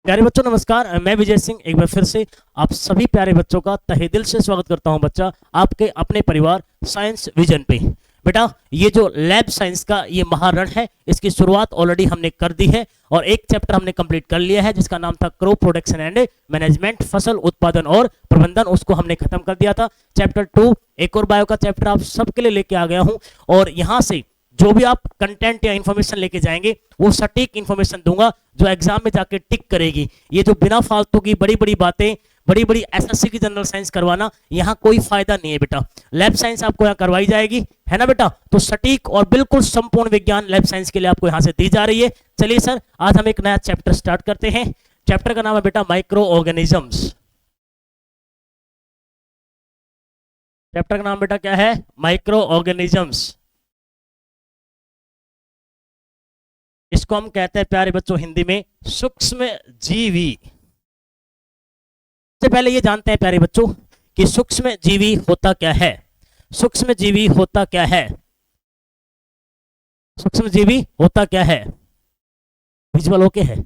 प्यारे बच्चों नमस्कार, मैं विजय सिंह एक बार फिर से आप सभी प्यारे बच्चों का तहे दिल से स्वागत करता हूं बच्चा आपके अपने परिवार साइंस विजन पे। बेटा ये जो लैब साइंस का ये महारण है इसकी शुरुआत ऑलरेडी हमने कर दी है और एक चैप्टर हमने कंप्लीट कर लिया है जिसका नाम था क्रॉप प्रोडक्शन एंड मैनेजमेंट, फसल उत्पादन और प्रबंधन। उसको हमने खत्म कर दिया था। चैप्टर 2 एक और बायो का चैप्टर आप सबके लिए लेके आ गया हूं और यहां से जो भी आप कंटेंट या इंफॉर्मेशन लेके जाएंगे वो सटीक इंफॉर्मेशन दूंगा जो एग्जाम में जाके टिक करेगी। ये जो बिना फालतू की बड़ी बड़ी बातें, बड़ी बड़ी एसएससी की जनरल साइंस करवाना यहाँ कोई फायदा नहीं है बेटा। लैब साइंस आपको यहाँ करवाई जाएगी, है ना बेटा। तो सटीक और बिल्कुल संपूर्ण विज्ञान लैब साइंस के लिए आपको यहाँ से दी जा रही है। चलिए सर, आज हम एक नया चैप्टर स्टार्ट करते हैं। चैप्टर का नाम है बेटा माइक्रो ऑर्गेनिजम्स। चैप्टर का नाम बेटा क्या है? Micro organisms. इसको हम कहते हैं प्यारे बच्चों हिंदी में सूक्ष्म जीवी। सबसे पहले ये जानते हैं प्यारे बच्चों कि सूक्ष्म जीवी होता क्या है। सूक्ष्म जीवी होता क्या है? सूक्ष्म जीवी होता क्या है? विजुअल ओके है?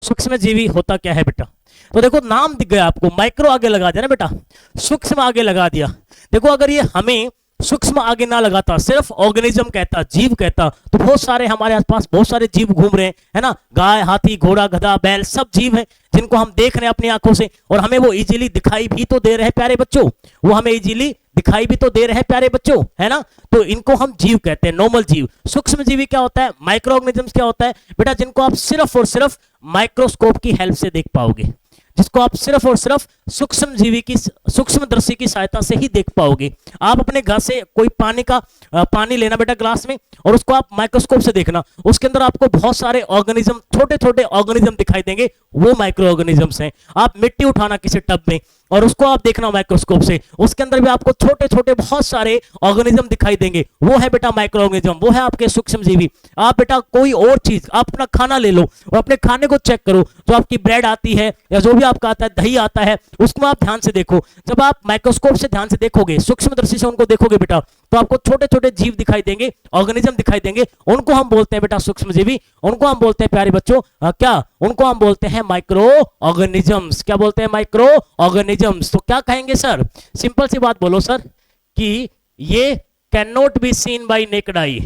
सूक्ष्म जीवी होता क्या है बेटा? तो देखो नाम दिख गया आपको, माइक्रो आगे लगा दिया ना बेटा, सूक्ष्म आगे लगा दिया। देखो अगर ये हमें सूक्ष्म आगे ना लगाता, सिर्फ ऑर्गेनिज्म कहता, जीव कहता, तो बहुत सारे हमारे आसपास बहुत सारे जीव घूम रहे हैं, है ना। गाय, हाथी, घोड़ा, गधा, बैल सब जीव हैं जिनको हम देख रहे हैं अपनी आंखों से और हमें वो इजीली दिखाई भी तो दे रहे हैं प्यारे बच्चों। वो हमें इजीली दिखाई भी तो दे रहे हैं प्यारे बच्चों, है ना। तो इनको हम जीव कहते हैं, नॉर्मल जीव। सूक्ष्म जीवी क्या होता है? माइक्रो ऑर्गेनिजम्स क्या होता है बेटा? जिनको आप सिर्फ और सिर्फ माइक्रोस्कोप की हेल्प से देख पाओगे, जिसको आप सिर्फ और सिर्फ सूक्ष्म जीवी की सूक्ष्मदर्शी की सहायता से ही देख पाओगे। आप अपने घर से कोई पानी लेना बेटा ग्लास में और उसको आप माइक्रोस्कोप से देखना, उसके अंदर आपको बहुत सारे ऑर्गेनिज्म, छोटे छोटे ऑर्गेनिज्म दिखाई देंगे, वो माइक्रो ऑर्गेनिजम्स हैं। आप मिट्टी उठाना किसी टब में और उसको आप देखना माइक्रोस्कोप से, उसके अंदर भी आपको छोटे छोटे बहुत सारे ऑर्गेनिज्म दिखाई देंगे, वो है बेटा माइक्रो ऑर्गेनिज्म, वो है आपके सूक्ष्म जीवी। आप बेटा कोई और चीज, आप अपना खाना ले लो और अपने खाने को चेक करो, जो आपकी ब्रेड आती है या जो भी आपका आता है, दही आता है, उसको आप ध्यान से देखो। जब आप माइक्रोस्कोप से ध्यान से देखोगे, सूक्ष्मदर्शी से उनको देखोगे बेटा, तो आपको छोटे छोटे जीव दिखाई देंगे, ऑर्गेनिज्म दिखाई देंगे। उनको हम बोलते हैं बेटा सूक्ष्मजीवी। उनको हम बोलते हैं प्यारे बच्चों क्या? उनको हम बोलते हैं माइक्रो ऑर्गेनिजम्स। क्या बोलते हैं? Micro organisms. तो क्या कहेंगे सर? सिंपल सी बात बोलो सर कि ये can not be seen by necked I,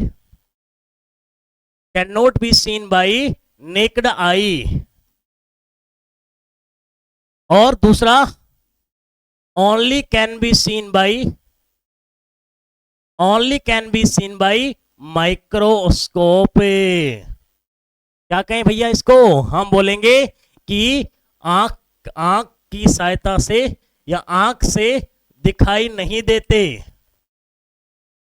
can not be seen by necked आई। और दूसरा only can be seen by, only can be seen by microscope. क्या कहें भैया इसको? हम बोलेंगे कि आंख की सहायता से या आंख से दिखाई नहीं देते,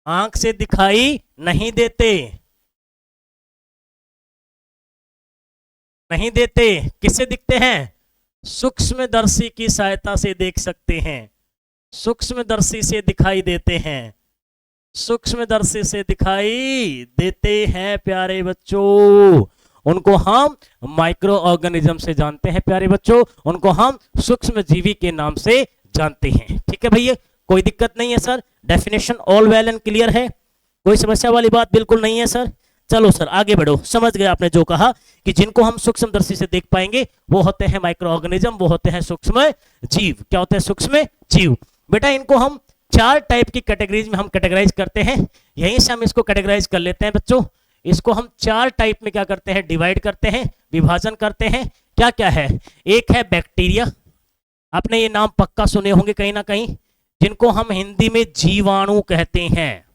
आंख से दिखाई नहीं देते, नहीं देते। किससे दिखते हैं? सूक्ष्मदर्शी की सहायता से देख सकते हैं, सूक्ष्मदर्शी से दिखाई देते हैं, सूक्ष्मदर्शी से दिखाई देते हैं प्यारे बच्चों। उनको हम माइक्रो ऑर्गेनिज्म से जानते हैं प्यारे बच्चों, उनको हम सूक्ष्म जीवी के नाम से जानते हैं। ठीक है भैया, कोई दिक्कत नहीं है sir. Definition all well and clear है, कोई समस्या वाली बात बिल्कुल नहीं है सर। चलो सर आगे बढ़ो। समझ गए आपने जो कहा कि जिनको हम सूक्ष्मदर्शी से देख पाएंगे वो होते हैं माइक्रो ऑर्गेनिज्म, वो होते हैं सूक्ष्म जीव। क्या होते हैं? सूक्ष्म जीव। बेटा इनको हम 4 टाइप की कैटेगरीज में हम कैटेगराइज करते हैं। यहीं से हम इसको कैटेगराइज कर लेते हैं बच्चों। इसको हम 4 टाइप में क्या करते हैं? डिवाइड करते हैं, विभाजन करते हैं। क्या क्या है? एक है बैक्टीरिया, आपने ये नाम पक्का सुने होंगे कहीं ना कहीं, जिनको हम हिंदी में जीवाणु कहते हैं।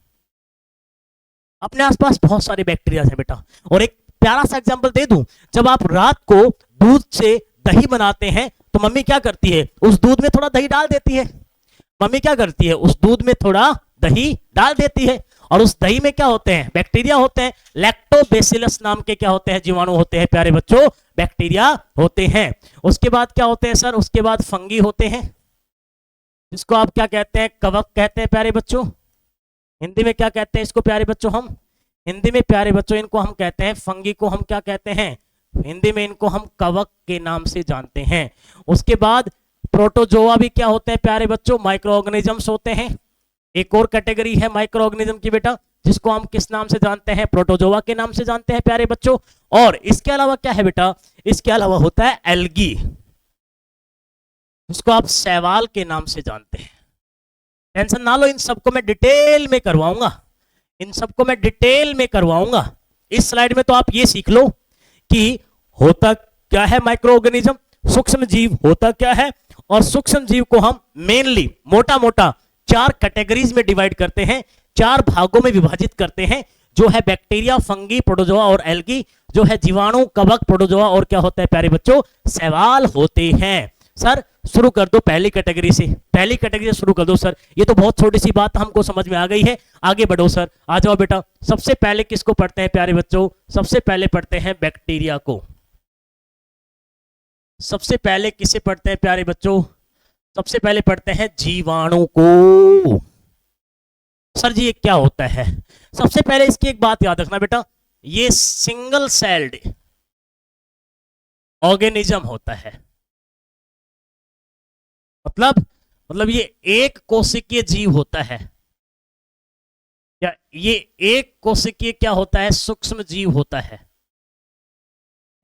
अपने आसपास बहुत सारे बैक्टीरिया हैं बेटा। और एक प्यारा सा एग्जांपल दे दूं, जब आप रात को दूध से दही बनाते हैं तो मम्मी क्या करती है? उस दूध में थोड़ा दही डाल देती है। मम्मी क्या करती है? उस दूध में थोड़ा दही डाल देती है और उस दही में क्या होते हैं? बैक्टीरिया होते हैं। लैक्टोबैसिलस नाम के क्या होते हैं? जीवाणु होते हैं प्यारे बच्चों, बैक्टीरिया होते हैं। उसके बाद क्या होते हैं सर? उसके बाद फंगी होते हैं, जिसको आप क्या कहते हैं? कवक कहते हैं प्यारे बच्चों। हिंदी में क्या कहते हैं इसको प्यारे बच्चों? हम हिंदी में प्यारे बच्चों इनको हम कहते हैं, फंगी को हम क्या कहते हैं? हिंदी में इनको हम कवक के नाम से जानते हैं। उसके बाद प्रोटोजोआ भी क्या होते हैं प्यारे बच्चों? माइक्रो ऑर्गेनिजम्स होते हैं। एक और कैटेगरी है माइक्रो ऑर्गेनिज्म की बेटा, जिसको हम किस नाम से जानते हैं, प्रोटोजोआ के नाम से जानते हैं प्यारे बच्चों। और इसके अलावा क्या है बेटा, इसके अलावा होता है एल्गी, जिसको आप शैवाल के नाम से जानते हैं। टेंशन ना लो, इन सबको मैं डिटेल में करवाऊंगा, इन सबको मैं डिटेल में करवाऊंगा। इस स्लाइड में तो आप ये सीख लो कि होता क्या है माइक्रो ऑर्गेनिज्म, सूक्ष्म जीव होता क्या है, और सूक्ष्म जीव को हम मेनली मोटा मोटा 4 कैटेगरीज में डिवाइड करते हैं, 4 भागों में विभाजित करते हैं, जो है बैक्टीरिया, फंगी, प्रोटोजोआ और एल्गी, जो है जीवाणु, कवक, प्रोटोजोआ और क्या होता है प्यारे बच्चों, शैवाल होते हैं। सर शुरू कर दो पहली कैटेगरी से, पहली कैटेगरी से शुरू कर दो सर, ये तो बहुत छोटी सी बात हमको समझ में आ गई है, आगे बढ़ो सर, आ जाओ बेटा। सबसे पहले किसको पढ़ते हैं प्यारे बच्चों, सबसे पहले पढ़ते हैं बैक्टीरिया को। सबसे पहले किसे पढ़ते हैं प्यारे बच्चों, सबसे पहले पढ़ते हैं जीवाणु को। सर जी ये क्या होता है, सबसे पहले इसकी एक बात याद रखना बेटा, ये सिंगल सेल्ड ऑर्गेनिज्म होता है, मतलब ये एक कोशिकीय जीव होता है, या ये एक कोशिकीय क्या होता है, सूक्ष्म जीव होता है।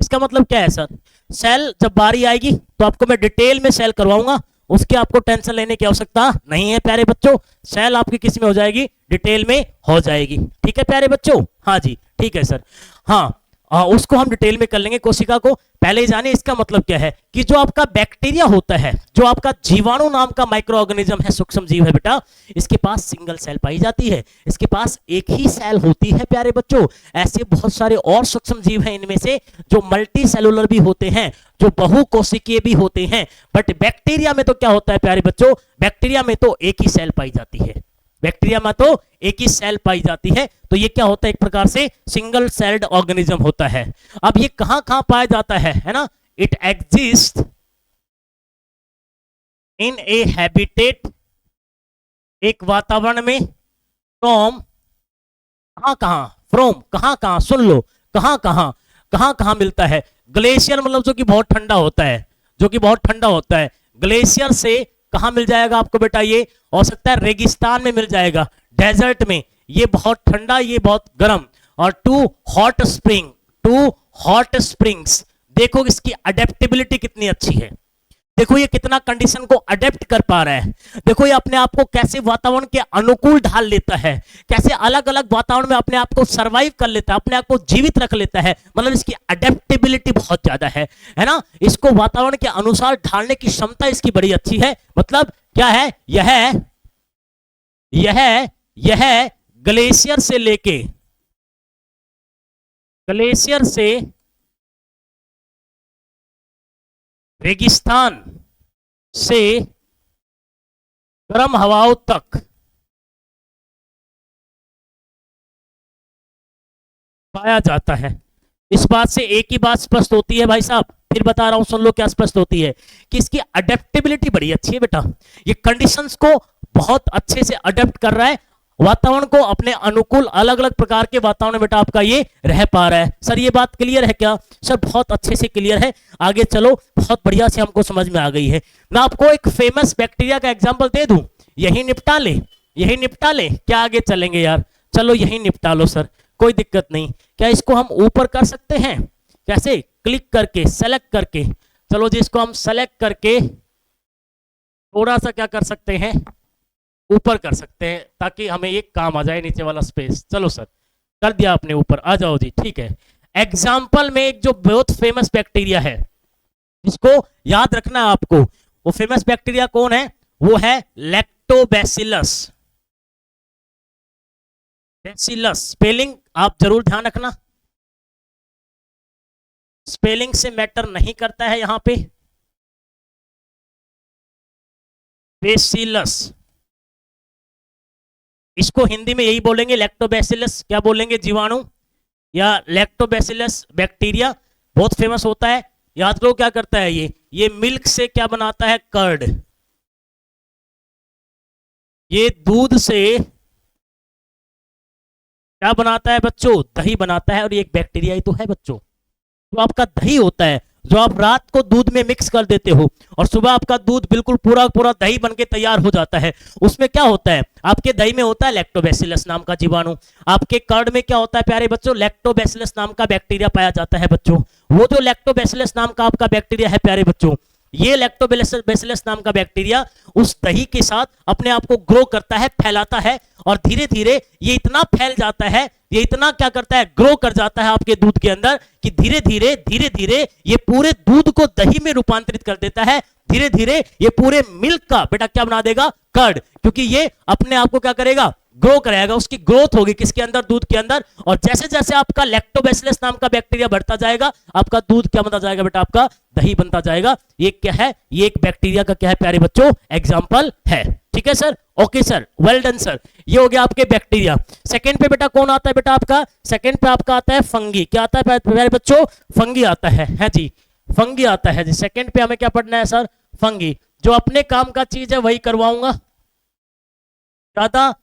इसका मतलब क्या है सर, सेल जब बारी आएगी तो आपको मैं डिटेल में सेल करवाऊंगा, उसके आपको टेंशन लेने की आवश्यकता नहीं है प्यारे बच्चों, सेल आपकी किस में हो जाएगी, डिटेल में हो जाएगी, ठीक है प्यारे बच्चों। हाँ जी ठीक है सर, हाँ उसको हम डिटेल में कर लेंगे कोशिका को। पहले जाने इसका मतलब क्या है कि जो आपका बैक्टीरिया होता है, जो आपका जीवाणु नाम का माइक्रो ऑर्गेनिज्म है, सूक्ष्म जीव है बेटा, इसके पास सिंगल सेल पाई जाती है, इसके पास एक ही सेल होती है प्यारे बच्चों। ऐसे बहुत सारे और सूक्ष्म जीव हैं इनमें से जो मल्टी सेलुलर भी होते हैं, जो बहुकोशिकीय भी होते हैं, बट बैक्टीरिया में तो क्या होता है प्यारे बच्चों, बैक्टीरिया में तो एक ही सेल पाई जाती है, बैक्टीरिया में तो एक ही सेल पाई जाती है, तो ये क्या होता है, एक प्रकार से सिंगल सेल्ड ऑर्गेनिज्म होता है। अब ये कहां कहां पाया जाता है ना, it exist in A habitat, एक वातावरण में, फ्रॉम कहां कहां सुन लो, कहां कहां मिलता है, ग्लेशियर मतलब जो कि बहुत ठंडा होता है, जो कि बहुत ठंडा होता है, ग्लेशियर से कहां मिल जाएगा आपको बेटा, ये हो सकता है रेगिस्तान में मिल जाएगा, डेजर्ट में, ये बहुत ठंडा ये बहुत गर्म, और टू हॉट स्प्रिंग्स, देखो इसकी अडेप्टेबिलिटी कितनी अच्छी है, देखो ये कितना कंडीशन को अडेप्ट कर पा रहा है, देखो ये अपने आप को कैसे वातावरण के अनुकूल ढाल लेता है, कैसे अलग अलग वातावरण में अपने आप को सरवाइव कर लेता है, अपने आप को जीवित रख लेता है, मतलब इसकी अडेप्टेबिलिटी बहुत ज्यादा है ना, इसको वातावरण के अनुसार ढालने की क्षमता इसकी बड़ी अच्छी है। मतलब क्या है, यह ग्लेशियर से रेगिस्तान से गर्म हवाओं तक पाया जाता है। इस बात से एक ही बात स्पष्ट होती है भाई साहब, फिर बता रहा हूं सुन लो क्या स्पष्ट होती है, कि इसकी अडेप्टेबिलिटी बड़ी अच्छी है बेटा, ये कंडीशंस को बहुत अच्छे से अडेप्ट कर रहा है, वातावरण को अपने अनुकूल अलग अलग प्रकार के वातावरण बेटा आपका ये रह पा रहा है। सर ये बात क्लियर है क्या, सर बहुत अच्छे से क्लियर है, आगे चलो, बहुत बढ़िया से हमको समझ में आ गई है। मैं आपको एक फेमस बैक्टीरिया का एग्जांपल दे दूं, यही निपटा ले, क्या आगे चलेंगे यार, चलो यही निपटा लो सर, कोई दिक्कत नहीं। क्या इसको हम ऊपर कर सकते हैं, कैसे, क्लिक करके, सेलेक्ट करके, चलो जी इसको हम सेलेक्ट करके थोड़ा सा क्या कर सकते हैं, ऊपर कर सकते हैं, ताकि हमें ये काम आ जाए नीचे वाला स्पेस। चलो सर कर दिया आपने ऊपर, आ जाओ जी, ठीक है। एग्जाम्पल में एक जो बहुत फेमस बैक्टीरिया है, जिसको याद रखना है आपको, वो फेमस बैक्टीरिया कौन है, वो है लैक्टोबैसिलस। स्पेलिंग आप जरूर ध्यान रखना, स्पेलिंग से मैटर नहीं करता है यहां पे, बेसिलस, इसको हिंदी में यही बोलेंगे लैक्टोबैसिलस, क्या बोलेंगे, जीवाणु या लैक्टोबैसिलस बैक्टीरिया, बहुत फेमस होता है। याद करो क्या करता है ये मिल्क से क्या बनाता है, कर्ड, ये दूध से क्या बनाता है बच्चों, दही बनाता है, और ये एक बैक्टीरिया ही तो है बच्चों, तो आपका दही होता है, जो आप रात को दूध में मिक्स कर देते हो और सुबह आपका दूध बिल्कुल पूरा पूरा दही बनके तैयार हो जाता है, उसमें क्या होता है, आपके दही में होता है लैक्टोबैसिलस नाम का जीवाणु, आपके कर्ड में क्या होता है प्यारे बच्चों, लैक्टोबैसिलस नाम का बैक्टीरिया पाया जाता है बच्चों। वो जो लैक्टोबैसिलस नाम का आपका बैक्टीरिया है प्यारे बच्चों, ये लैक्टोबैसिलस नाम का बैक्टीरिया उस दही के साथ अपने आप को ग्रो करता है, फैलाता है, और धीरे धीरे ये इतना फैल जाता है, ये इतना क्या करता है, ग्रो कर जाता है आपके दूध के अंदर, कि धीरे धीरे ये पूरे दूध को दही में रूपांतरित कर देता है। धीरे धीरे ये पूरे मिल्क का बेटा क्या बना देगा, कर्ड, क्योंकि ये अपने आप को क्या करेगा, ग्रो कराएगा, उसकी ग्रोथ होगी किसके अंदर, दूध के अंदर। और जैसे जैसे आपका लैक्टोबैसिलस नाम का बैक्टीरिया बढ़ता जाएगा, आपका दूध क्या बनता जाएगा बेटा, आपका दही बनता जाएगा। ये क्या है, ये एक बैक्टीरिया का क्या है प्यारे बच्चों, एग्जाम्पल है। ठीक है sir, okay sir, well done sir. ये हो गया आपके बैक्टीरिया। सेकंड पे बेटा कौन आता है बेटा आपका, सेकंड पे आपका आता है फंगी। क्या आता है प्यारे बच्चों, फंगी आता है जी, फंगी आता है जी। सेकंड पे हमें क्या पढ़ना है सर, फंगी। जो अपने काम का चीज है वही करवाऊंगा, ज्यादा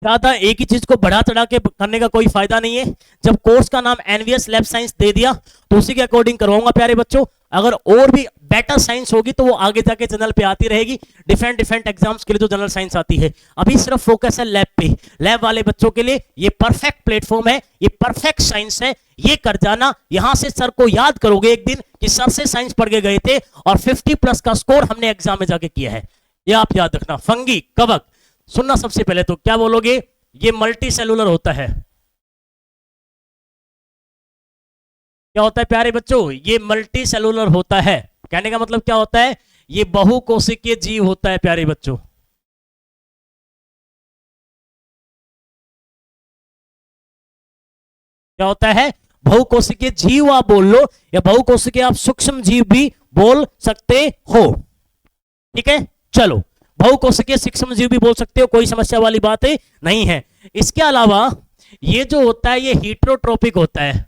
ज्यादा एक ही चीज को बढ़ा चढ़ा के करने का कोई फायदा नहीं है। जब कोर्स का नाम एनवीएस लैब साइंस दे दिया तो उसी के अकॉर्डिंग करवाऊंगा प्यारे बच्चों। अगर और भी बेटर साइंस होगी तो वो आगे जाके चैनल पे आती रहेगी, डिफरेंट एग्जाम्स के लिए जो जनरल साइंस आती है। अभी सिर्फ फोकस है लैब पे। लैब वाले बच्चों के लिए ये परफेक्ट प्लेटफॉर्म है, ये परफेक्ट साइंस है, ये कर जाना। यहां से सर को याद करोगे एक दिन कि सर से साइंस पढ़ के गए थे और 50+ का स्कोर हमने एग्जाम में जाके किया है, ये आप याद रखना। फंगी, कवक, सुनना सबसे पहले तो क्या बोलोगे, ये मल्टी सेलुलर होता है। क्या होता है प्यारे बच्चों, ये मल्टी सेलुलर होता है। कहने का मतलब क्या होता है, ये बहुकोशिकीय जीव होता है प्यारे बच्चों। क्या होता है, बहुकोशिकीय जीव आप बोल लो, या बहुकोशिकीय आप सूक्ष्म जीव भी बोल सकते हो। ठीक है, चलो, बहुकोशिकीय सूक्ष्म जीव भी बोल सकते हो, कोई समस्या वाली बात नहीं है। इसके अलावा ये जो होता है ये हीटरोट्रोपिक होता है।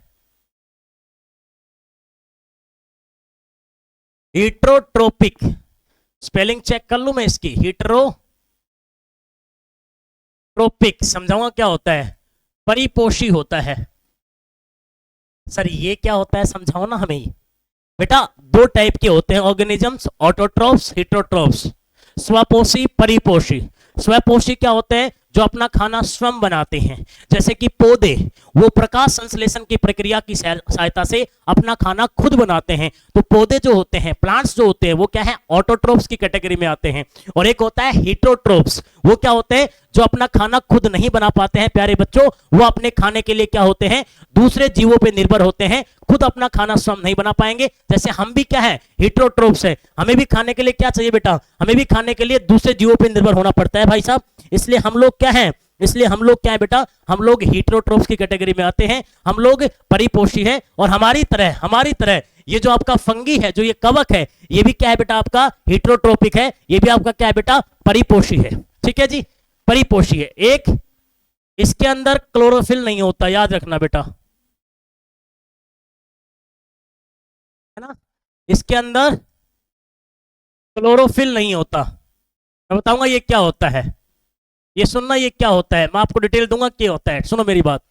हीटरोट्रोपिक, स्पेलिंग चेक कर लूं मैं इसकी, हीटरोट्रोपिक समझाऊंगा क्या होता है, परिपोषी होता है। सर ये क्या होता है समझाओ ना हमें। बेटा दो टाइप के होते हैं ऑर्गेनिजम्स, ऑटोट्रोफ्स, हीटरोट्रोफ्स। स्वपोषी, परिपोषी। स्वपोषी क्या होते हैं, जो अपना खाना स्वयं बनाते हैं, जैसे कि पौधे, वो प्रकाश संश्लेषण की प्रक्रिया की सहायता से अपना खाना खुद बनाते हैं। तो पौधे जो होते हैं, प्लांट्स जो होते हैं, वो क्या है, ऑटोट्रोफ्स की कैटेगरी में आते हैं। और एक होता है हीटरोट्रोफ्स, वो क्या होते हैं, जो अपना खाना खुद नहीं बना पाते हैं प्यारे बच्चों, वो अपने खाने के लिए क्या होते हैं, दूसरे जीवों पे निर्भर होते हैं, खुद अपना खाना स्वयं नहीं बना पाएंगे। जैसे हम भी क्या है, हीटरोट्रोफ्स है, हमें भी खाने के लिए क्या चाहिए बेटा, हमें भी खाने के लिए दूसरे जीवों पे निर्भर होना पड़ता है भाई साहब। इसलिए हम लोग क्या है, इसलिए हम लोग क्या है बेटा, हम लोग हीटरोट्रोफ्स की कैटेगरी में आते हैं, हम लोग परिपोषी हैं। और हमारी तरह ये जो आपका फंगी है, जो ये कवक है, ये भी क्या है बेटा, आपका हीटरोट्रोपिक है, ये भी आपका क्या है बेटा, परिपोषी है। ठीक है जी, परिपोषी है। एक इसके अंदर क्लोरोफिल नहीं होता, याद रखना बेटा, है ना, इसके अंदर क्लोरोफिल नहीं होता। मैं बताऊंगा ये क्या होता है, ये सुनना, ये क्या होता है, मैं आपको डिटेल दूंगा क्या होता है, सुनो मेरी बात।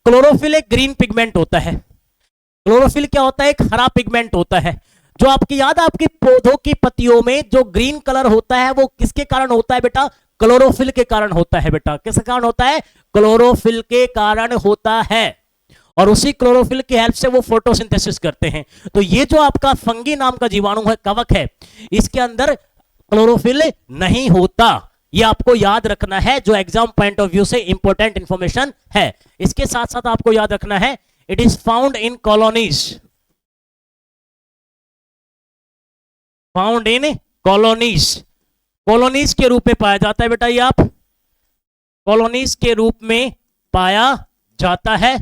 क्लोरोफिल एक ग्रीन पिगमेंट होता है। क्लोरोफिल क्या होता है, एक हरा पिगमेंट होता है। जो आपकी याद है, आपके पौधों की पत्तियों में जो ग्रीन कलर होता है, वो किसके कारण होता है बेटा, क्लोरोफिल के कारण होता है बेटा। किसके कारण होता है, क्लोरोफिल के कारण होता है। और उसी क्लोरोफिल की हेल्प से वो फोटोसिंथेसिस करते हैं। तो ये जो आपका फंगी नाम का जीवाणु है, कवक है, इसके अंदर क्लोरोफिल नहीं होता। ये आपको याद रखना है, जो एग्जाम पॉइंट ऑफ व्यू से इंपॉर्टेंट इंफॉर्मेशन है। इसके साथ साथ आपको याद रखना है, it is found in colonies, found in colonies, colonies के रूप में पाया जाता है बेटा। ये आप कॉलोनीज के रूप में पाया जाता है,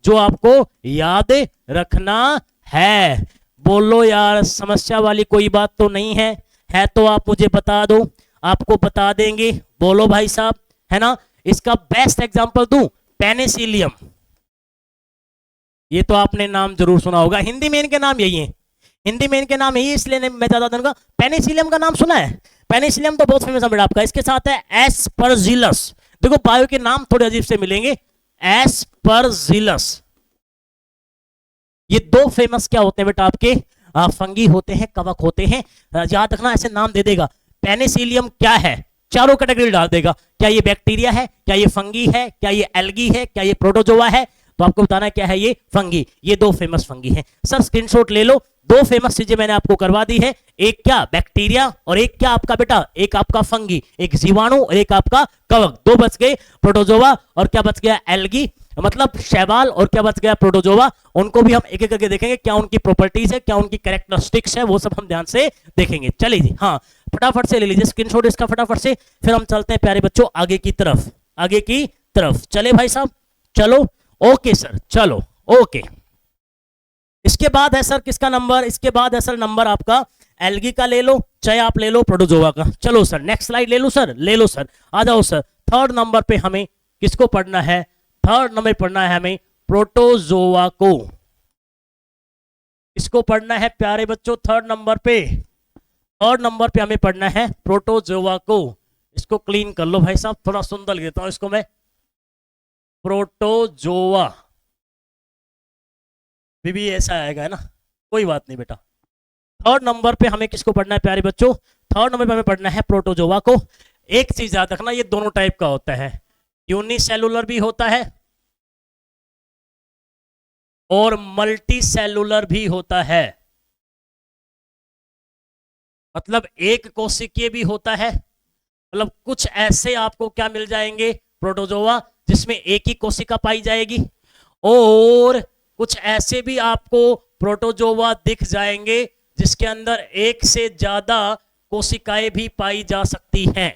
जो आपको याद रखना है। बोलो यार, समस्या वाली कोई बात तो नहीं है तो आप मुझे बता दो, आपको बता देंगे। बोलो भाई साहब, है ना। इसका बेस्ट एग्जांपल दूं, पेनिसिलियम। ये तो आपने नाम जरूर सुना होगा, हिंदी में इनके नाम यही है, हिंदी में इनके नाम यही, इसलिए मैं ज्यादा दूंगा। पेनिसिलियम का नाम सुना है, पेनिसिलियम तो बहुत फेमस है बेटा आपका। इसके साथ है एस्परजिलस। देखो बायो के नाम थोड़े अजीब से मिलेंगे, एस्परजिलस। ये दो फेमस क्या होते हैं बेटा आपके, फंगी होते हैं, कवक होते हैं। याद रखना, ऐसे नाम दे देगा। पेनिसिलियम क्या है, चारों कैटेगरी डाल देगा। क्या ये बैक्टीरिया है, क्या ये फंगी है, क्या ये एल्गी है, क्या ये प्रोटोजोआ है? तो आपको बताना है क्या है ये फंगी। ये दो फेमस फंगी हैं सर, स्क्रीनशॉट ले लो। दो फेमस चीजें मैंने आपको करवा दी है, एक क्या बैक्टीरिया और एक क्या आपका बेटा, एक आपका फंगी, एक जीवाणु और एक आपका कवक। दो बच गए, प्रोटोजोआ और क्या बच गया, एल्गी, मतलब शैवाल, और क्या बच गया, प्रोटोजोआ। उनको भी हम एक एक करके देखेंगे, क्या उनकी प्रॉपर्टीज है, क्या उनकी कैरेक्टरिस्टिक्स है, वो सब हम ध्यान से देखेंगे। चलिए जी, हाँ फटाफट से ले लीजिए स्क्रीनशॉट इसका फटाफट से, फिर हम चलते हैं प्यारे बच्चों आगे की तरफ, आगे की तरफ। चले भाई साहब, चलो ओके सर, चलो ओके। इसके बाद है सर किसका नंबर, इसके बाद है सर नंबर आपका एल्गी का ले लो, चाहे आप ले लो प्रोटोजोआ का। चलो सर नेक्स्ट स्लाइड ले लो सर, ले लो सर, आ जाओ सर। थर्ड नंबर पे हमें किसको पढ़ना है, थर्ड नंबर पढ़ना है हमें प्रोटोजोआ को। इसको पढ़ना है प्यारे बच्चों थर्ड नंबर पे, थर्ड नंबर पे हमें पढ़ना है प्रोटोजोआ को। इसको क्लीन कर लो भाई साहब, थोड़ा सुंदर लिख देता हूं इसको मैं, प्रोटोजोआ भी ऐसा आएगा है ना, कोई बात नहीं बेटा। थर्ड नंबर पे हमें किसको पढ़ना है प्यारे बच्चों, थर्ड नंबर पे हमें पढ़ना है प्रोटोजोआ को। एक चीज याद रखना, ये दोनों टाइप का होता है, यूनिसेलुलर भी होता है और मल्टी सेलुलर भी होता है। मतलब एक कोशिकीय भी होता है, मतलब कुछ ऐसे आपको क्या मिल जाएंगे प्रोटोजोआ जिसमें एक ही कोशिका पाई जाएगी, और कुछ ऐसे भी आपको प्रोटोजोआ दिख जाएंगे जिसके अंदर एक से ज्यादा कोशिकाएं भी पाई जा सकती हैं।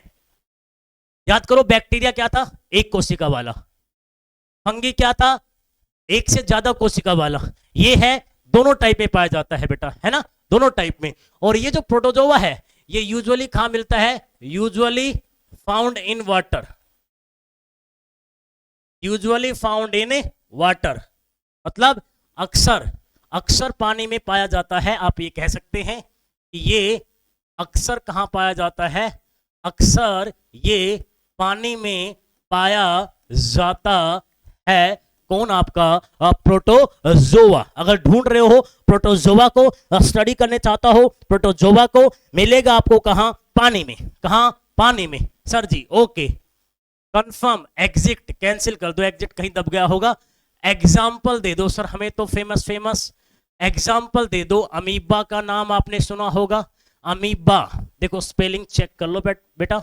याद करो, बैक्टीरिया क्या था, एक कोशिका वाला, फंगी क्या था, एक से ज्यादा कोशिका वाला। ये है दोनों टाइप में पाया जाता है बेटा, है ना, दोनों टाइप में। और ये जो प्रोटोजोआ है ये यूजुअली कहां मिलता है, usually found in water, usually found in water, मतलब अक्सर अक्सर पानी में पाया जाता है। आप ये कह सकते हैं कि ये अक्सर कहां पाया जाता है, अक्सर ये पानी में पाया जाता है। कौन, आपका प्रोटोजोआ। अगर ढूंढ रहे हो प्रोटोजोआ को, स्टडी करने चाहता हो प्रोटोजोआ को, मिलेगा आपको कहां, पानी में। कहां, पानी में सर जी, ओके कंफर्म। एग्जिट कैंसिल कर दो, एग्जिट कहीं दब गया होगा। एग्जाम्पल दे दो सर हमें तो, फेमस फेमस एग्जाम्पल दे दो। अमीबा का नाम आपने सुना होगा, अमीबा, देखो स्पेलिंग चेक कर लो बेटा,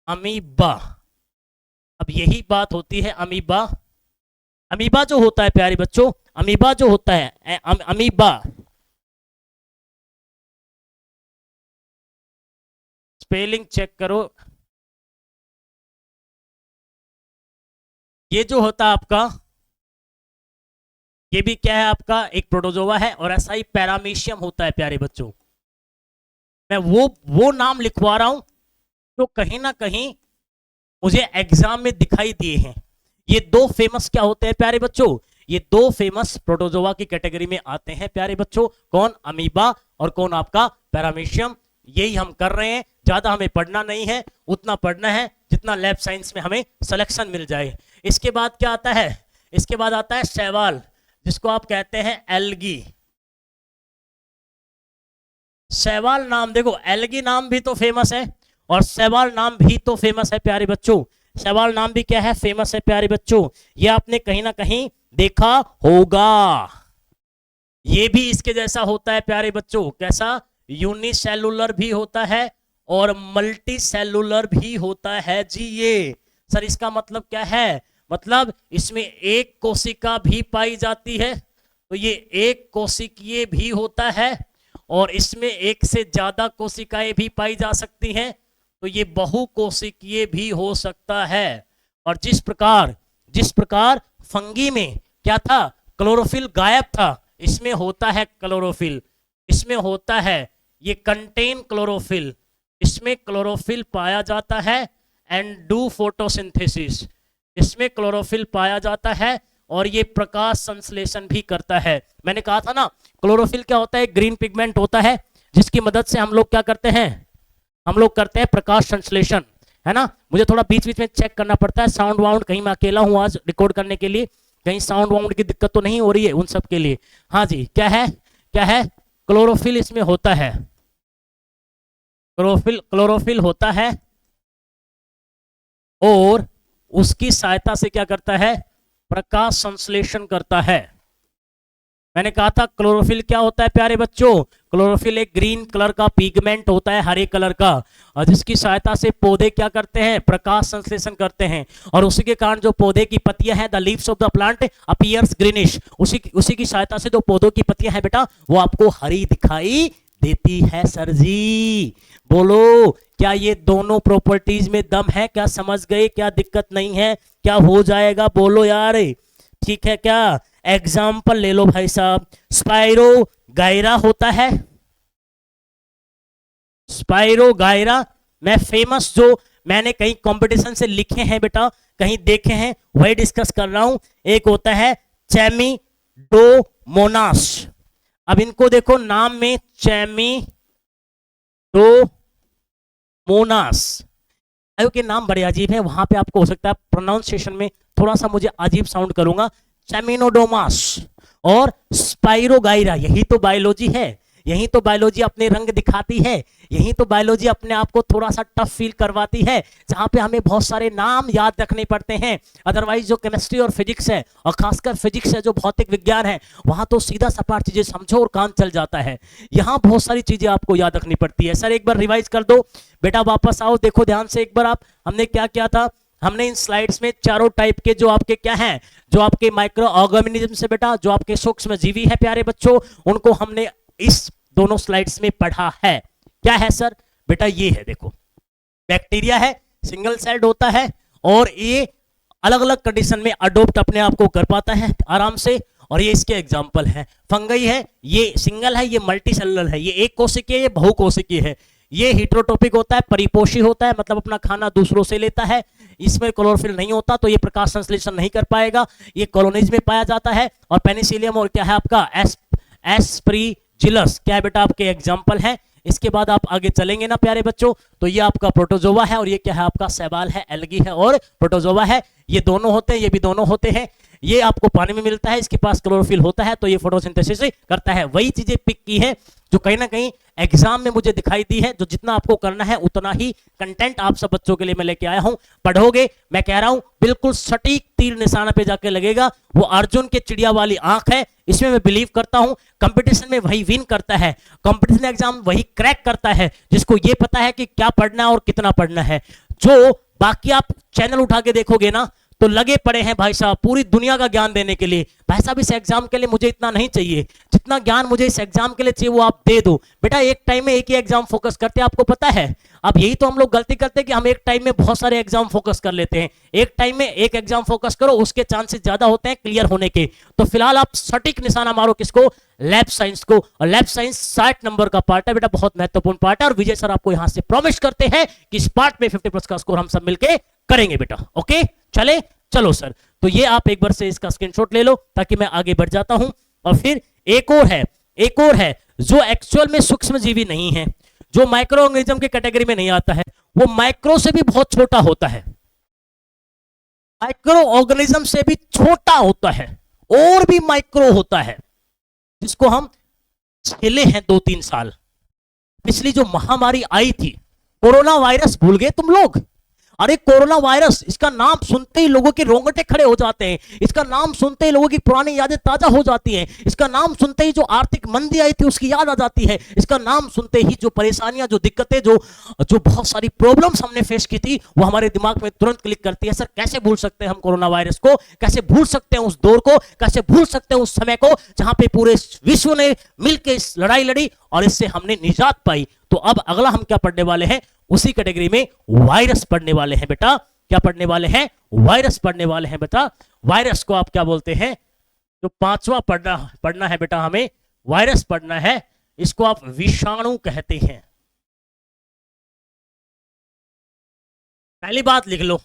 अमीबा। अब यही बात होती है अमीबा, अमीबा जो होता है प्यारे बच्चों, अमीबा जो होता है, अमीबा स्पेलिंग चेक करो। ये जो होता है आपका, ये भी क्या है आपका, एक प्रोटोजोआ है। और ऐसा ही पैरामीशियम होता है प्यारे बच्चों। मैं वो नाम लिखवा रहा हूं जो कहीं ना कहीं मुझे एग्जाम में दिखाई दिए हैं। ये दो फेमस क्या होते हैं प्यारे बच्चों, ये दो फेमस प्रोटोजोआ की कैटेगरी में आते हैं प्यारे बच्चों। कौन, अमीबा, और कौन आपका पैरामीशियम। यही हम कर रहे हैं, ज्यादा हमें पढ़ना नहीं है, उतना पढ़ना है जितना लैब साइंस में हमें सिलेक्शन मिल जाए। इसके बाद क्या आता है, इसके बाद आता है शैवाल, जिसको आप कहते हैं एल्गी। शैवाल नाम देखो, एल्गी नाम भी तो फेमस है और शैवाल नाम भी तो फेमस है प्यारे बच्चों। शैवाल नाम भी क्या है, फेमस है प्यारे बच्चों। ये आपने कहीं ना कहीं देखा होगा। ये भी इसके जैसा होता है प्यारे बच्चों, कैसा, यूनिसेलुलर भी होता है और मल्टी सेलुलर भी होता है जी। ये सर इसका मतलब क्या है, मतलब इसमें एक कोशिका भी पाई जाती है, तो ये एक कोशिकीय भी होता है, और इसमें एक से ज्यादा कोशिकाएं भी पाई जा सकती हैं, तो ये बहुकोशिकीय भी हो सकता है। और जिस प्रकार फंगी में क्या था, क्लोरोफिल गायब था, इसमें होता है क्लोरोफिल, इसमें होता है ये कंटेन क्लोरोफिल, इसमें क्लोरोफिल पाया जाता है एंड डू फोटोसिंथेसिस, इसमें क्लोरोफिल पाया जाता है और ये प्रकाश संश्लेषण भी करता है। मैंने कहा था ना, क्लोरोफिल क्या होता है, ग्रीन पिगमेंट होता है जिसकी मदद से हम लोग क्या करते हैं, हम लोग करते हैं प्रकाश संश्लेषण, है ना। मुझे थोड़ा बीच बीच में चेक करना पड़ता है, साउंड वाउंड, कहीं मैं अकेला हूँ आज रिकॉर्ड करने के लिए, कहीं साउंड वाउंड की दिक्कत तो नहीं हो रही है उन सब के लिए। हाँ जी, क्या है, क्या है, क्लोरोफिल इसमें होता है, क्लोरोफिल होता है और उसकी सहायता से क्या करता है, प्रकाश संश्लेषण करता है। मैंने कहा था क्लोरोफिल क्या होता है प्यारे बच्चों, क्लोरोफिल एक ग्रीन कलर का पिगमेंट होता है, हरे कलर का, और जिसकी सहायता से पौधे क्या करते हैं, प्रकाश संश्लेषण करते हैं, और उसी के कारण जो पौधे की पत्तियां हैं, the leaves of the plant appears greenish, उसी की सहायता से जो पौधों की पत्तियां हैं बेटा वो आपको हरी दिखाई देती है। सर जी बोलो, क्या ये दोनों प्रॉपर्टीज में दम है, क्या समझ गए, क्या दिक्कत नहीं है, क्या हो जाएगा, बोलो यार, ठीक है क्या। एग्जाम्पल ले लो भाई साहब, स्पाइरो गायरा होता है, स्पाइरो गायरा, मैं फेमस जो मैंने कहीं कंपटीशन से लिखे हैं बेटा, कहीं देखे हैं, वही डिस्कस कर रहा हूं। एक होता है चैमिडोमोनास, अब इनको देखो नाम में चैमिडोमोनास, के नाम बड़े अजीब हैं, वहां पे आपको हो सकता है प्रोनाउंसिएशन में थोड़ा सा मुझे अजीब साउंड करूंगा, चैमिनोडोमास और स्पाइरोगाइरा, यही तो बायोलॉजी है, यही तो बायोलॉजी अपने रंग दिखाती है, यही तो बायोलॉजी अपने आप को थोड़ा सा टफ फील करवाती है, जहां पे हमें बहुत सारे नाम याद रखने पड़ते हैं। अदरवाइज जो केमिस्ट्री और फिजिक्स है, और खासकर फिजिक्स है, जो भौतिक विज्ञान है, वहां तो सीधा सपाट चीजें समझो और काम चल जाता है। यहाँ बहुत सारी चीजें आपको याद रखनी पड़ती है। सर एक बार रिवाइज कर दो बेटा, वापस आओ, देखो ध्यान से एक बार आप, हमने क्या किया था, हमने इन स्लाइड्स में चारों टाइप के जो आपके क्या हैं, जो आपके माइक्रो ऑर्गेनिज्म से बेटा, जो आपके सूक्ष्म जीवी है प्यारे बच्चों, उनको हमने इस दोनों स्लाइड्स में पढ़ा है। क्या है सर बेटा, ये है देखो, बैक्टीरिया है, सिंगल सेल्ड होता है, और ये अलग अलग कंडीशन में अडोप्ट अपने आप को कर पाता है आराम से, और ये इसके एग्जाम्पल है। फंगई है, ये सिंगल है, ये मल्टी सेलुलर है, ये एक कोशिकीय, ये बहुकोशिकीय है। ये हीट्रोटोपिक होता है, परिपोषी होता है, मतलब अपना खाना दूसरों से लेता है, इसमें क्लोरोफिल नहीं होता तो ये प्रकाश संश्लेषण नहीं कर पाएगा, ये कॉलोनीज में पाया जाता है। और पेनिसिलियम और क्या है आपका एस्परीजिलस, क्या है बेटा आपके एग्जाम्पल है। इसके बाद आप आगे चलेंगे ना प्यारे बच्चों, तो ये आपका प्रोटोजोआ है, और ये क्या है आपका शैवाल है, एल्गी है और प्रोटोजोआ है। ये दोनों होते हैं, ये भी दोनों होते हैं। ये आपको पानी में मिलता है, इसके पास क्लोरोफिल होता है, तो ये फोटोसिंथेसिस करता है। वही चीजें पिक की है जो कहीं ना कहीं एग्जाम में मुझे दिखाई दी है, जो जितना आपको करना है उतना ही कंटेंट आप सब बच्चों के लिए मैं लेके आया हूं। पढ़ोगे, मैं कह रहा हूं बिल्कुल सटीक तीर निशाना पे जाके लगेगा। वो अर्जुन के चिड़िया वाली आंख है, इसमें मैं बिलीव करता हूं। कंपटीशन में वही विन करता है, कंपटीशन एग्जाम वही क्रैक करता है जिसको ये पता है कि क्या पढ़ना है और कितना पढ़ना है। जो बाकी आप चैनल उठा के देखोगे ना, तो लगे पड़े हैं भाई साहब पूरी दुनिया का ज्ञान देने के लिए। भाई साहब इस एग्जाम के लिए मुझे इतना नहीं चाहिए, जितना ज्ञान मुझे इस एग्जाम के लिए चाहिए वो आप दे दो। बेटा एक टाइम में एक ही एग्जाम फोकस करते हैं, आपको पता है। अब यही तो हम लोग गलती करते हैं कि हम एक टाइम में बहुत सारे एग्जाम फोकस कर लेते हैं। एक टाइम में एक एग्जाम फोकस करो, उसके चांसेस ज्यादा होते हैं क्लियर होने के। तो फिलहाल आप सटीक निशाना मारो किसको, लैब साइंस को। और लैब साइंस 60 नंबर का पार्ट है बेटा, बहुत महत्वपूर्ण पार्ट है। और विजय सर आपको यहां से प्रॉमिस करते हैं कि इस पार्ट में 50+ का स्कोर हम सब मिलकर करेंगे बेटा। ओके चले, चलो सर, तो ये आप एक बार से इसका स्क्रीनशॉट ले लो ताकि मैं आगे बढ़ जाता हूं। और फिर एक और है जो एक्चुअल में सूक्ष्म जीवी नहीं है, जो माइक्रो ऑर्गेनिज्म के कैटेगरी में नहीं आता है, वो माइक्रो से भी बहुत छोटा होता है, माइक्रो ऑर्गेनिज्म से भी छोटा होता है, और भी माइक्रो होता है, जिसको हम झेले हैं 2-3 साल। पिछली जो महामारी आई थी, कोरोना वायरस, भूल गए तुम लोग? अरे कोरोना वायरस, इसका नाम सुनते ही लोगों के रोंगटे खड़े हो जाते हैं, इसका नाम सुनते ही लोगों की पुरानी यादें ताजा हो जाती हैं, इसका नाम सुनते ही जो आर्थिक मंदी आई थी उसकी याद आ जाती है, इसका नाम सुनते ही जो परेशानियां, जो दिक्कतें, जो बहुत सारी प्रॉब्लम्स हमने फेस की थी, वो हमारे दिमाग में तुरंत क्लिक करती है। सर कैसे भूल सकते हैं हम कोरोना वायरस को, कैसे भूल सकते हैं उस दौर को, कैसे भूल सकते हैं उस समय को जहां पे पूरे विश्व ने मिलकर इस लड़ाई लड़ी और इससे हमने निजात पाई। तो अब अगला हम क्या पढ़ने वाले हैं, उसी कैटेगरी में वायरस पढ़ने वाले हैं बेटा। क्या पढ़ने वाले हैं? वायरस पढ़ने वाले हैं बेटा। वायरस को आप क्या बोलते हैं? जो 5वां पढ़ना है बेटा, हमें वायरस पढ़ना है, इसको आप विषाणु कहते हैं। पहली बात लिख लो,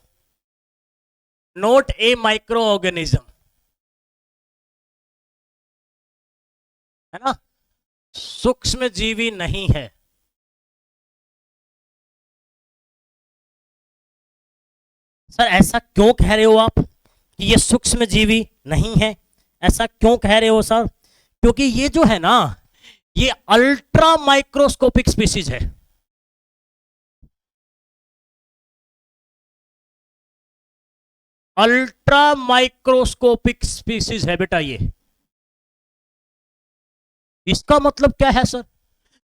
नोट ए माइक्रो ऑर्गेनिज्म, है ना, सूक्ष्म जीवी नहीं है। सर ऐसा क्यों कह रहे हो आप कि ये सूक्ष्म जीवी नहीं है? ऐसा क्यों कह रहे हो सर? क्योंकि ये जो है ना, ये अल्ट्रा माइक्रोस्कोपिक स्पीसीज है। अल्ट्रा माइक्रोस्कोपिक स्पीसीज है बेटा ये। इसका मतलब क्या है सर?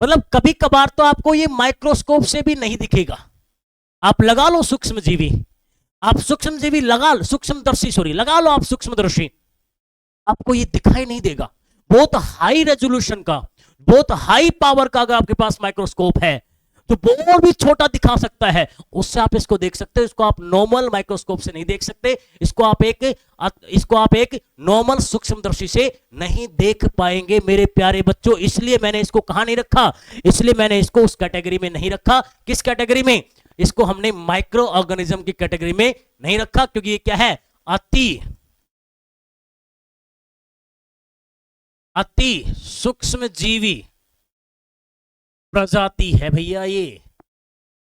मतलब कभी कभार तो आपको ये माइक्रोस्कोप से भी नहीं दिखेगा। आप लगा लो सूक्ष्मजीवी, आप सूक्ष्मजीवी लगा लो, सूक्ष्मदर्शी सॉरी लगा लो आप सूक्ष्मदर्शी, आपको ये दिखाई नहीं देगा। बहुत हाई रेजोल्यूशन का, बहुत हाई पावर का अगर आपके पास माइक्रोस्कोप है तो बहुत भी छोटा दिखा सकता है, उससे आप इसको देख सकते हो। इसको आप नॉर्मल माइक्रोस्कोप से नहीं देख सकते, इसको आप एक नॉर्मल सूक्ष्मदर्शी से नहीं देख पाएंगे मेरे प्यारे बच्चों। इसलिए मैंने इसको कहां नहीं रखा, इसलिए मैंने इसको उस कैटेगरी में नहीं रखा। किस कैटेगरी में? इसको हमने माइक्रो ऑर्गेनिज्म की कैटेगरी में नहीं रखा, क्योंकि ये क्या है? अति सूक्ष्म जीवी प्रजाति है भैया। ये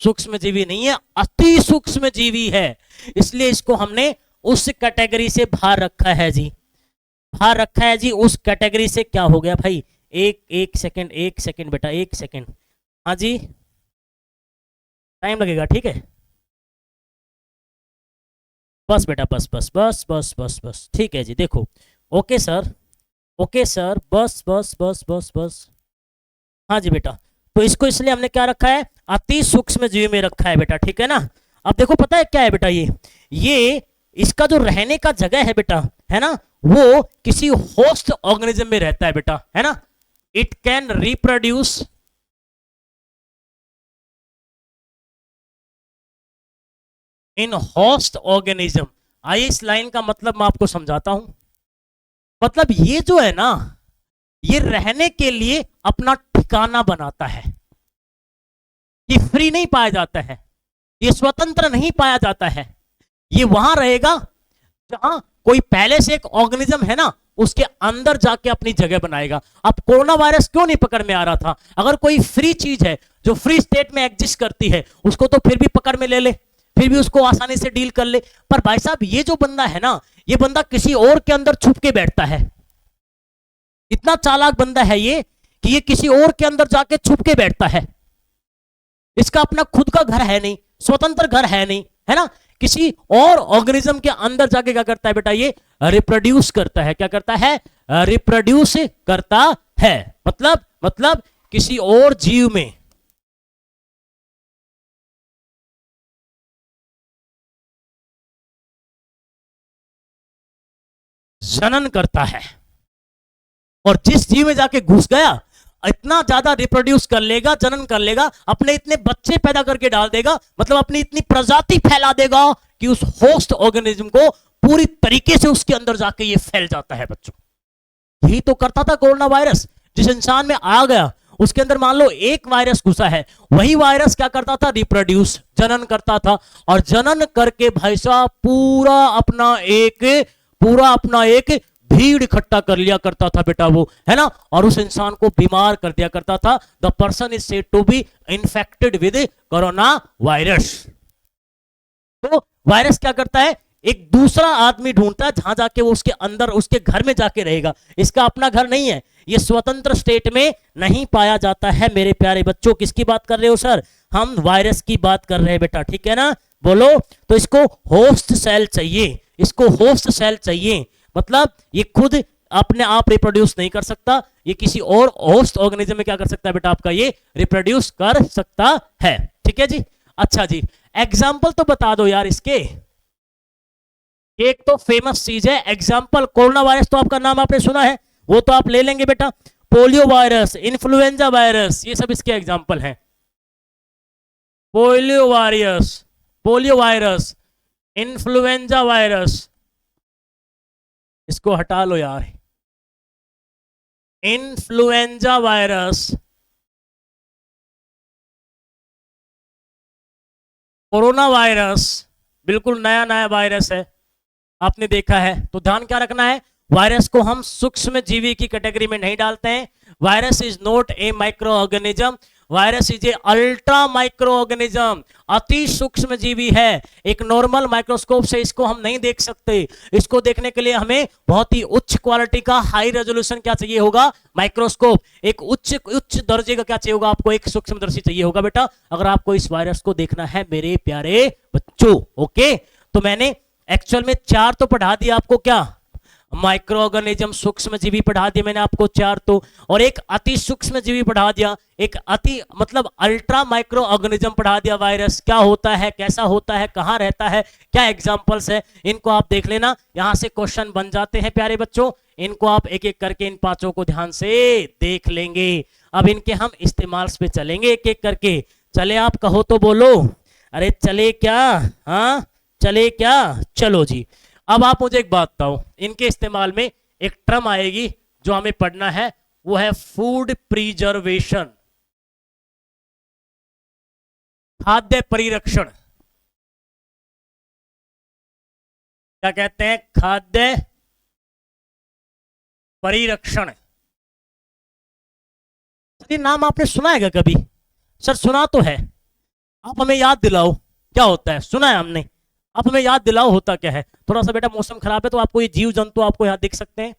सूक्ष्म जीवी नहीं है, अति सूक्ष्म जीवी है। इसलिए इसको हमने उस कैटेगरी से बाहर रखा है जी, बाहर रखा है जी उस कैटेगरी से। क्या हो गया भाई? एक सेकंड बेटा, एक सेकंड। हाँ जी, टाइम लगेगा, ठीक है। बस बेटा, बस बस बस बस बस बस, ठीक है जी। देखो, ओके सर, ओके सर, बस बस बस बस बस। हाँ जी बेटा, तो इसको इसलिए हमने क्या रखा है? अति सूक्ष्म जीव में रखा है बेटा, ठीक है ना। अब देखो, पता है क्या है बेटा? ये इसका जो रहने का जगह है बेटा, है ना, वो किसी होस्ट ऑर्गेनिज्म में रहता है बेटा, है ना। It can reproduce in host organism. आइए इस लाइन का मतलब मैं आपको समझाता हूं। मतलब ये जो है ना, ये रहने के लिए अपना ठिकाना बनाता है। ये फ्री नहीं पाया जाता है, ये स्वतंत्र नहीं पाया जाता है। ये वहां रहेगा जहां कोई पहले से एक ऑर्गेनिज्म है ना, उसके अंदर जाके अपनी जगह बनाएगा। अब कोरोना वायरस क्यों नहीं पकड़ में आ रहा था? अगर कोई फ्री चीज है जो फ्री स्टेट में एग्जिस्ट करती है, उसको तो फिर भी पकड़ में ले ले, फिर भी उसको आसानी से डील कर ले। पर भाई साहब, ये जो बंदा है ना, ये बंदा किसी और के अंदर छुप के बैठता है। इतना चालाक बंदा है ये कि ये किसी और के अंदर जाके छुप के बैठता है। इसका अपना खुद का घर है नहीं, स्वतंत्र घर है नहीं, है ना। किसी और ऑर्गेनिज्म के अंदर जाके क्या करता है बेटा? ये रिप्रोड्यूस करता है। क्या करता है? रिप्रोड्यूस करता है। मतलब किसी और जीव में जनन करता है। और जिस जीव में जाके घुस गया, इतना ज्यादा रिप्रोड्यूस कर लेगा, जनन कर लेगा, अपने इतने बच्चे पैदा करके डाल देगा, मतलब अपनी इतनी प्रजाति फैला देगा कि उस होस्ट ऑर्गेनिज्म को पूरी तरीके से उसके अंदर जाके ये फैल जाता है बच्चों। यही तो करता था कोरोना वायरस। जिस इंसान में आ गया, उसके अंदर मान लो एक वायरस घुसा है, वही वायरस क्या करता था? रिप्रोड्यूस, जनन करता था। और जनन करके भाई साहब पूरा अपना एक भीड़ इकट्ठा कर लिया करता था बेटा वो, है ना। और उस इंसान को बीमार कर दिया करता था। The person is said to be infected with corona virus. तो वायरस क्या करता है? एक दूसरा आदमी ढूंढता है जहां जाके वो उसके अंदर, उसके घर में जाके रहेगा। इसका अपना घर नहीं है, ये स्वतंत्र स्टेट में नहीं पाया जाता है मेरे प्यारे बच्चों। किसकी बात कर रहे हो सर? हम वायरस की बात कर रहे हैं बेटा, ठीक है ना। बोलो। तो इसको होस्ट सेल चाहिए, इसको होस्ट सेल चाहिए। मतलब ये खुद अपने आप रिप्रोड्यूस नहीं कर सकता, ये किसी और होस्ट ऑर्गेनिज्म में क्या कर सकता है बेटा? आपका ये रिप्रोड्यूस कर सकता है, ठीक है जी। अच्छा जी, एग्जाम्पल तो बता दो यार इसके। एक तो फेमस चीज है एग्जाम्पल, कोरोना वायरस तो आपका नाम आपने सुना है, वो तो आप ले लेंगे बेटा। पोलियो वायरस, इन्फ्लुएंजा वायरस, ये सब इसके एग्जाम्पल हैं। पोलियो वायरस, इन्फ्लुएंजा वायरस, इसको हटा लो यार। इन्फ्लुएंजा वायरस, कोरोना वायरस, बिल्कुल नया नया वायरस है, आपने देखा है। तो ध्यान क्या रखना है? वायरस को हम सूक्ष्म जीवी की कैटेगरी में नहीं डालते हैं। Virus is not a micro organism. Virus is a ultra micro organism, अति सूक्ष्म जीवी है। एक नॉर्मल माइक्रोस्कोप से इसको हम नहीं देख सकते, इसको देखने के लिए हमें बहुत ही उच्च क्वालिटी का हाई रेजोल्यूशन क्या चाहिए होगा, माइक्रोस्कोप। एक उच्च उच्च दर्जे का क्या चाहिए होगा आपको, एक सूक्ष्मदर्शी चाहिए होगा बेटा, अगर आपको इस वायरस को देखना है मेरे प्यारे बच्चों। ओके, तो मैंने एक्चुअल में 4 तो पढ़ा दिया आपको, क्या माइक्रो ऑर्गेनिज्म, सूक्ष्म जीवी पढ़ा दिया मैंने आपको 4 तो, और एक अति सूक्ष्म जीवी पढ़ा दिया, एक अति मतलब अल्ट्रा माइक्रो ऑर्गेनिज्म पढ़ा दिया। वायरस क्या होता है, कैसा होता है, कहां रहता है, क्या एग्जांपल्स है, इनको आप देख लेना, यहां से क्वेश्चन बन जाते हैं प्यारे बच्चों। इनको आप एक एक करके इन 5 को ध्यान से देख लेंगे। अब इनके हम इस्तेमाल पे चलेंगे एक एक करके। चले आप कहो तो बोलो, अरे चले क्या, हाँ चले क्या, चलो जी। अब आप मुझे एक बात बताओ, इनके इस्तेमाल में एक टर्म आएगी जो हमें पढ़ना है, वो है फूड प्रिजर्वेशन, खाद्य परिरक्षण। क्या कहते हैं, खाद्य परिरक्षण। ये नाम आपने सुना है क्या कभी? सर सुना तो है, आप हमें याद दिलाओ क्या होता है, सुना है हमने, आप हमें याद दिलाओ होता क्या है। थोड़ा सा बेटा मौसम खराब है तो आपको ये जीव जंतु आपको यहाँ दिख सकते हैं,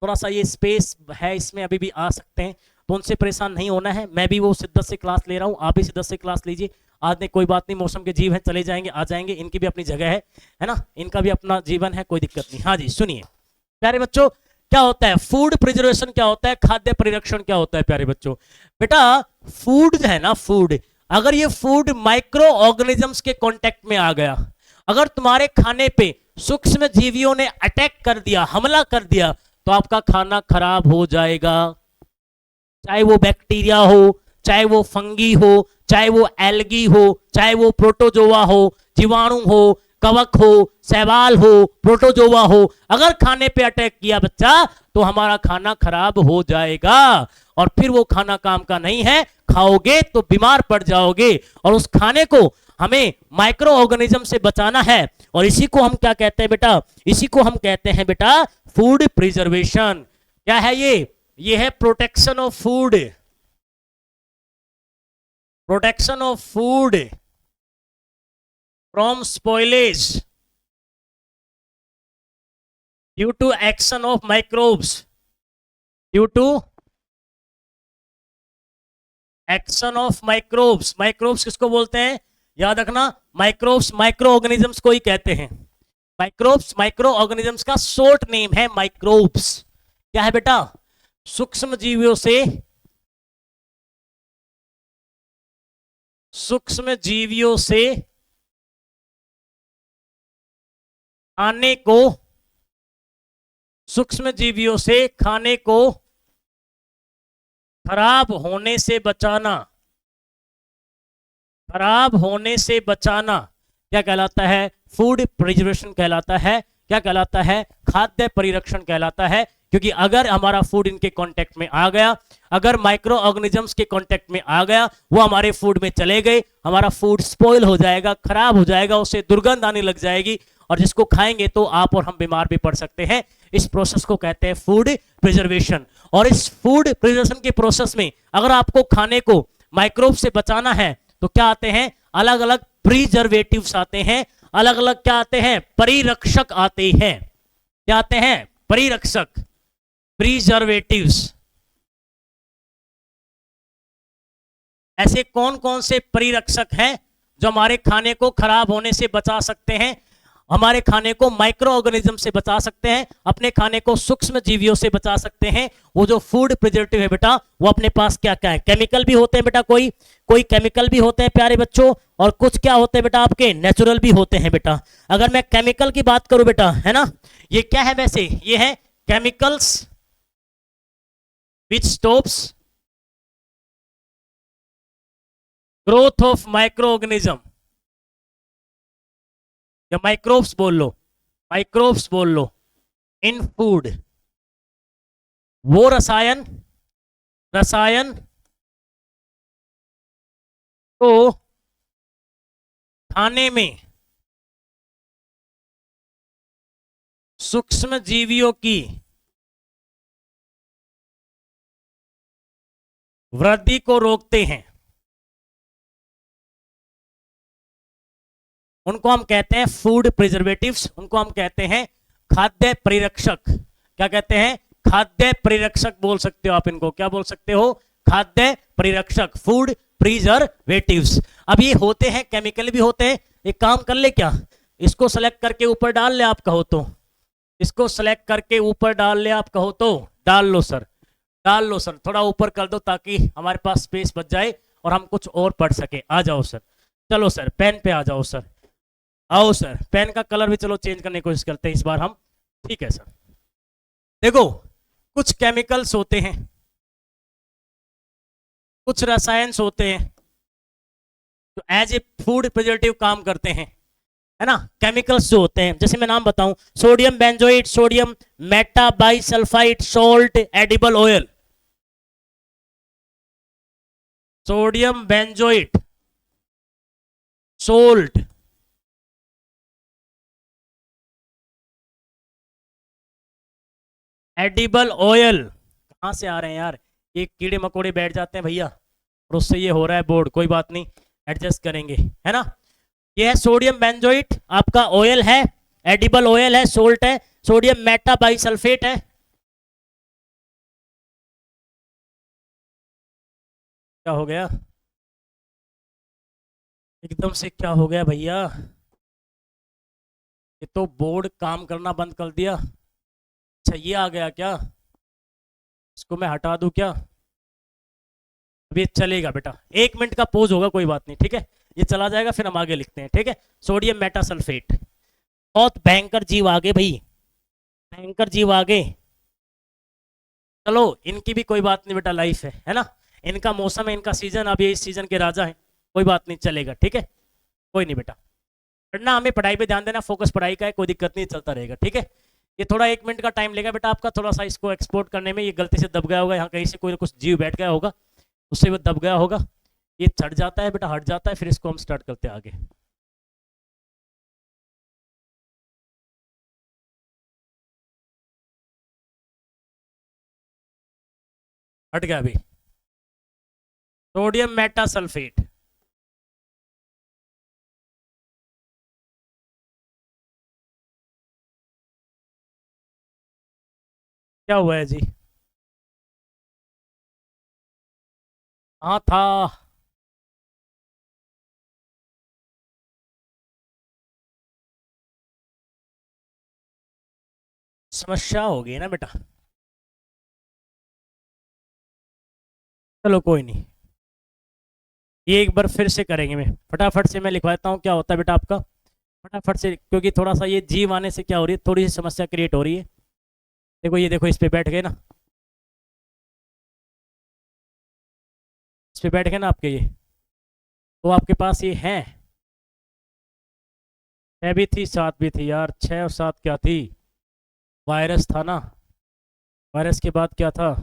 थोड़ा सा ये स्पेस है इसमें अभी भी आ सकते हैं, तो उनसे परेशान नहीं होना है। मैं भी वो शिद्दत से क्लास ले रहा हूँ, आप भी शिद्दत से क्लास लीजिए। आज नहीं कोई बात नहीं, मौसम के जीव हैं, चले जाएंगे आ जाएंगे, इनकी भी अपनी जगह है ना, इनका भी अपना जीवन है, कोई दिक्कत नहीं। हाँ जी सुनिए प्यारे बच्चों, क्या होता है फूड प्रिजर्वेशन, क्या होता है खाद्य परिरक्षण, क्या होता है प्यारे बच्चों। बेटा फूड जो है ना, फूड, अगर ये फूड माइक्रो ऑर्गेनिजम्स के कांटेक्ट में आ गया, अगर तुम्हारे खाने पे सूक्ष्म जीवियों ने अटैक कर दिया, हमला कर दिया, तो आपका खाना खराब हो जाएगा। चाहे वो बैक्टीरिया हो, चाहे वो फंगी हो, चाहे वो एल्गी हो, चाहे वो प्रोटोजोआ हो, जीवाणु हो, कवक हो, शैवाल हो, प्रोटोजोआ हो, अगर खाने पे अटैक किया बच्चा तो हमारा खाना खराब हो जाएगा, और फिर वो खाना काम का नहीं है, खाओगे तो बीमार पड़ जाओगे। और उस खाने को हमें माइक्रो ऑर्गेनिज्म से बचाना है, और इसी को हम क्या कहते हैं बेटा, इसी को हम कहते हैं बेटा फूड प्रिजर्वेशन। क्या है ये है protection of food, protection of food from spoilage due to action of microbes, due to action of microbes. Microbes किसको बोलते हैं, याद रखना, माइक्रोब्स माइक्रो ऑर्गेनिजम्स को ही कहते हैं। माइक्रोब्स माइक्रो ऑर्गेनिजम्स का शॉर्ट नेम है माइक्रोब्स। क्या है बेटा, सूक्ष्म जीवियों से, सूक्ष्म जीवियों से खाने को, सूक्ष्म जीवियों से खाने को खराब होने से बचाना, खराब होने से बचाना क्या कहलाता है, फूड प्रिजर्वेशन कहलाता है। क्या कहलाता है, खाद्य परिरक्षण कहलाता है। क्योंकि अगर हमारा फूड इनके कांटेक्ट में आ गया, अगर माइक्रो ऑर्गेनिजम्स के कांटेक्ट में आ गया, वो हमारे फूड में चले गए, हमारा फूड स्पॉइल हो जाएगा, खराब हो जाएगा, उससे दुर्गंध आने लग जाएगी, और जिसको खाएंगे तो आप और हम बीमार भी पड़ सकते हैं। इस प्रोसेस को कहते हैं फूड प्रिजर्वेशन। और इस फूड प्रिजर्वेशन के प्रोसेस में अगर आपको खाने को माइक्रोब से बचाना है तो क्या आते हैं, अलग अलग प्रिजर्वेटिव्स आते हैं, अलग अलग क्या आते हैं, परिरक्षक आते हैं। क्या आते हैं, परिरक्षक, प्रिजर्वेटिव्स। ऐसे कौन कौन से परिरक्षक हैं जो हमारे खाने को खराब होने से बचा सकते हैं, हमारे खाने को माइक्रो ऑर्गेनिज्म से बचा सकते हैं, अपने खाने को सूक्ष्म जीवियों से बचा सकते हैं। वो जो फूड प्रिजर्वेटिव है बेटा, वो अपने पास क्या क्या है, केमिकल भी होते हैं बेटा, कोई केमिकल भी होते हैं प्यारे बच्चों, और कुछ क्या होते हैं बेटा आपके नेचुरल भी होते हैं बेटा। अगर मैं केमिकल की बात करूं बेटा, है ना, ये क्या है वैसे, ये है chemicals which stops growth of micro organism, या माइक्रोब्स बोल लो, माइक्रोब्स बोल लो इन फूड। वो रसायन तो खाने में सूक्ष्म जीवियों की वृद्धि को रोकते हैं। उनको हम कहते हैं फूड प्रिजर्वेटिव्स, उनको हम कहते हैं खाद्य परिरक्षक। क्या कहते हैं? खाद्य परिरक्षक बोल सकते हो आप इनको। क्या बोल सकते हो? खाद्य परिरक्षक, फूड प्रिजर्वेटिव्स। अब ये होते हैं केमिकल भी होते हैं। एक काम कर ले, क्या इसको सेलेक्ट करके ऊपर डाल ले आप कहो तो, इसको सेलेक्ट करके ऊपर डाल ले आप कहो तो डाल लो सर, डाल लो सर, थोड़ा ऊपर कर दो ताकि हमारे पास स्पेस बच जाए और हम कुछ और पढ़ सके। आ जाओ सर, चलो सर पेन पे आ जाओ सर, आओ सर। पेन का कलर भी चलो चेंज करने की कोशिश करते हैं इस बार हम। ठीक है सर। देखो कुछ केमिकल्स होते हैं, कुछ रसायन होते हैं जो एज ए फूड प्रिजर्वेटिव काम करते हैं, है ना। केमिकल्स जो होते हैं, जैसे मैं नाम बताऊं, sodium benzoate, sodium metabisulphite, salt, edible oil. Sodium benzoate, salt, edible oil. कहां से आ रहे हैं यार, ये कीड़े मकोड़े बैठ जाते हैं भैया, और उससे ये हो रहा है बोर्ड। कोई बात नहीं, एडजस्ट करेंगे, है ना। ये है सोडियम बेंजोइट, आपका ऑयल है, एडिबल ऑयल है, सोल्ट है, सोडियम मेटाबाइसल्फेट है। क्या हो गया एकदम से, क्या हो गया भैया? ये तो बोर्ड काम करना बंद कर दिया। अच्छा ये आ गया क्या? इसको मैं हटा दूं क्या? अभी चलेगा बेटा, 1 मिनट का पोज होगा, कोई बात नहीं, ठीक है। ये चला जाएगा, फिर हम आगे लिखते हैं, ठीक है। सोडियम मेटासल्फेट, बहुत भयंकर जीव आगे भाई, भयंकर जीव आगे। चलो इनकी भी कोई बात नहीं बेटा, लाइफ है ना। इनका मौसम है, इनका सीजन, अब ये इस सीजन के राजा है, कोई बात नहीं, चलेगा, ठीक है। कोई नहीं बेटा, पढ़ना, हमें पढ़ाई पे ध्यान देना, फोकस पढ़ाई का है, कोई दिक्कत नहीं, चलता रहेगा, ठीक है। ये थोड़ा 1 मिनट का टाइम लेगा बेटा आपका, थोड़ा सा इसको एक्सपोर्ट करने में। ये गलती से दब गया होगा, यहाँ कहीं से कोई ना कुछ जीव बैठ गया होगा, उससे वो दब गया होगा। ये चढ़ जाता है बेटा, हट जाता है, फिर इसको हम स्टार्ट करते हैं आगे। हट गया अभी। सोडियम मेटासल्फेट, क्या हुआ है जी? हाँ था। समस्या हो गई ना बेटा, चलो कोई नहीं, ये एक बार फिर से करेंगे। मैं फटाफट से मैं लिखवाता हूँ क्या होता है बेटा आपका, फटाफट से, क्योंकि थोड़ा सा ये जीव आने से क्या हो रही है, थोड़ी सी समस्या क्रिएट हो रही है। देखो ये देखो, इस पे बैठ गए ना, इस पे बैठ गए ना आपके ये, तो आपके पास ये है, 6 भी थी 7 भी थी यार, 6 और 7 क्या थी? वायरस था ना, वायरस के बाद क्या था?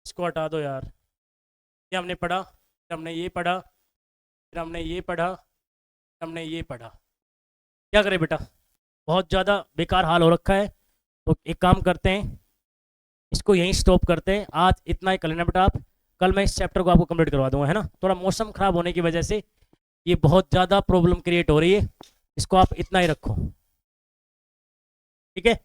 इसको हटा दो यार। ये हमने पढ़ा, फिर हमने ये पढ़ा, फिर हमने ये पढ़ा, फिर हमने ये पढ़ा। क्या करें बेटा, बहुत ज़्यादा बेकार हाल हो रखा है। तो एक काम करते हैं, इसको यहीं स्टॉप करते हैं। आज इतना ही कर लेना बेटा आप, कल मैं इस चैप्टर को आपको कंप्लीट करवा दूंगा, है ना। थोड़ा मौसम खराब होने की वजह से ये बहुत ज़्यादा प्रॉब्लम क्रिएट हो रही है, इसको आप इतना ही रखो, ठीक है।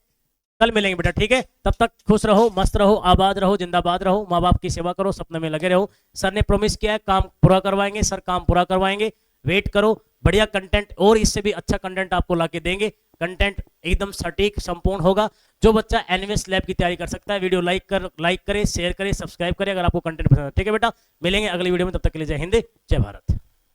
कल मिलेंगे बेटा, ठीक है। तब तक खुश रहो, मस्त रहो, आबाद रहो, जिंदाबाद रहो, माँ बाप की सेवा करो, सपने में लगे रहो। सर ने प्रॉमिस किया है काम पूरा करवाएंगे, सर काम पूरा करवाएंगे, वेट करो। बढ़िया कंटेंट और इससे भी अच्छा कंटेंट आपको लाके देंगे। कंटेंट एकदम सटीक संपूर्ण होगा। जो बच्चा एनवीएस लैब की तैयारी कर सकता है, वीडियो लाइक करे, शेयर करे, सब्सक्राइब करे अगर आपको कंटेंट पसंद है, ठीक है बेटा। मिलेंगे अगली वीडियो में, तब तक के लिए जय हिंद, जय भारत।